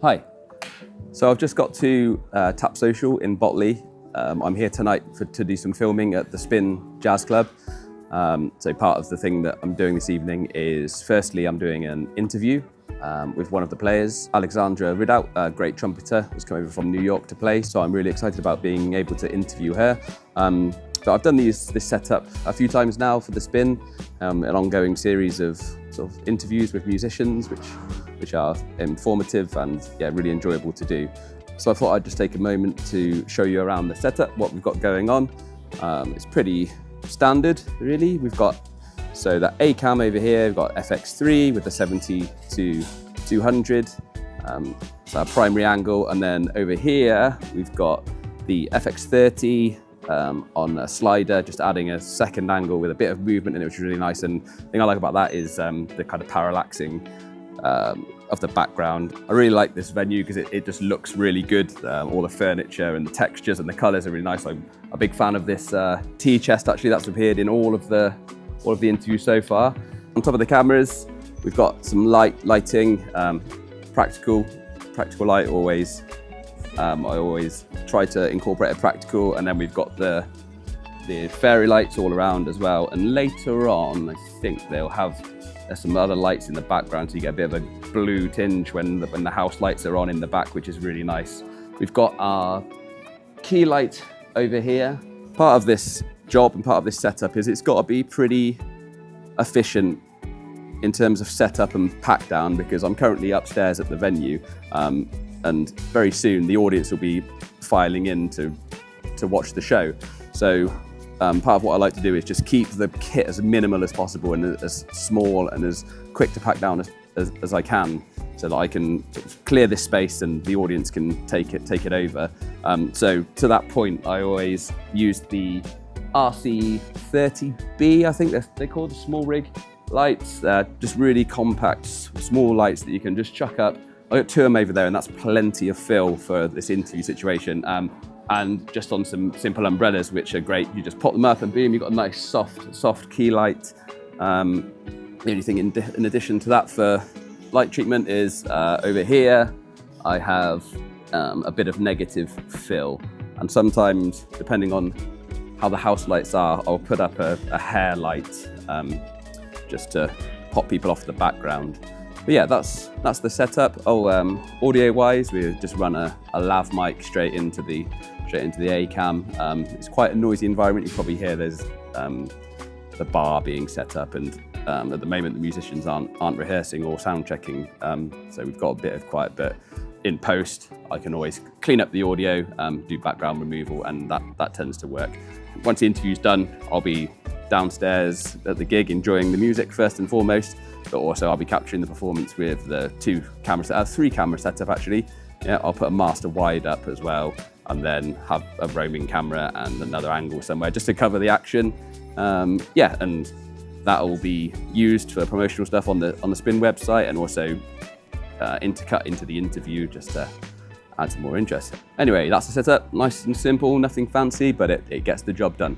Hi. So I've just got to Tap Social in Botley. I'm here tonight to do some filming at the Spin Jazz Club. So part of the thing that I'm doing this evening is, firstly, I'm doing an interview with one of the players. Alexandra Ridout, a great trumpeter, has come over from New York to play, so I'm really excited about being able to interview her. So I've done this setup a few times now for the Spin, an ongoing series of sort of interviews with musicians, which are informative and really enjoyable to do. So I thought I'd just take a moment to show you around the setup, what we've got going on. It's pretty standard, really. We've got that A cam over here, we've got FX3 with the 70 to 200, so our primary angle, and then over here we've got the FX30 on a slider, just adding a second angle with a bit of movement in it, which is really nice. And the thing I like about that is the kind of parallaxing of the background. I really like this venue because it just looks really good. All the furniture and the textures and the colours are really nice. I'm a big fan of this tea chest, actually, that's appeared in all of the interviews so far. On top of the cameras, we've got some lighting, practical light always. I always try to incorporate a practical, and then we've got the fairy lights all around as well. And later on, I think they'll have some other lights in the background, so you get a bit of a blue tinge when the house lights are on in the back, which is really nice. We've got our key light over here. Part of this job and part of this setup is it's got to be pretty efficient in terms of setup and pack down, because I'm currently upstairs at the venue, and very soon the audience will be filing in to watch the show. So part of what I like to do is just keep the kit as minimal as possible and as small and as quick to pack down as I can, so that I can sort of clear this space and the audience can take it over. So to that point, I always use the RC30B, I think they're called, the small rig lights. Just really compact, small lights that you can just chuck up. I've got two of them over there, and that's plenty of fill for this interview situation. And just on some simple umbrellas, which are great. You just pop them up and boom, you've got a nice soft key light. The only thing in addition to that for light treatment is over here, I have a bit of negative fill. And sometimes, depending on how the house lights are, I'll put up a hair light just to pop people off the background. But yeah, that's the setup. Audio-wise, we just run a lav mic straight into the A cam. It's quite a noisy environment. You probably hear there's the bar being set up, and at the moment the musicians aren't rehearsing or sound checking, so we've got a bit of quiet. But in post, I can always clean up the audio, do background removal, and that tends to work. Once the interview's done, I'll be downstairs at the gig enjoying the music first and foremost, but also I'll be capturing the performance with the three camera setup actually. Yeah, I'll put a master wide up as well, and then have a roaming camera and another angle somewhere just to cover the action. And that will be used for promotional stuff on the Spin website, and also intercut into the interview just to add some more interest. Anyway, that's the setup. Nice and simple, nothing fancy, but it gets the job done.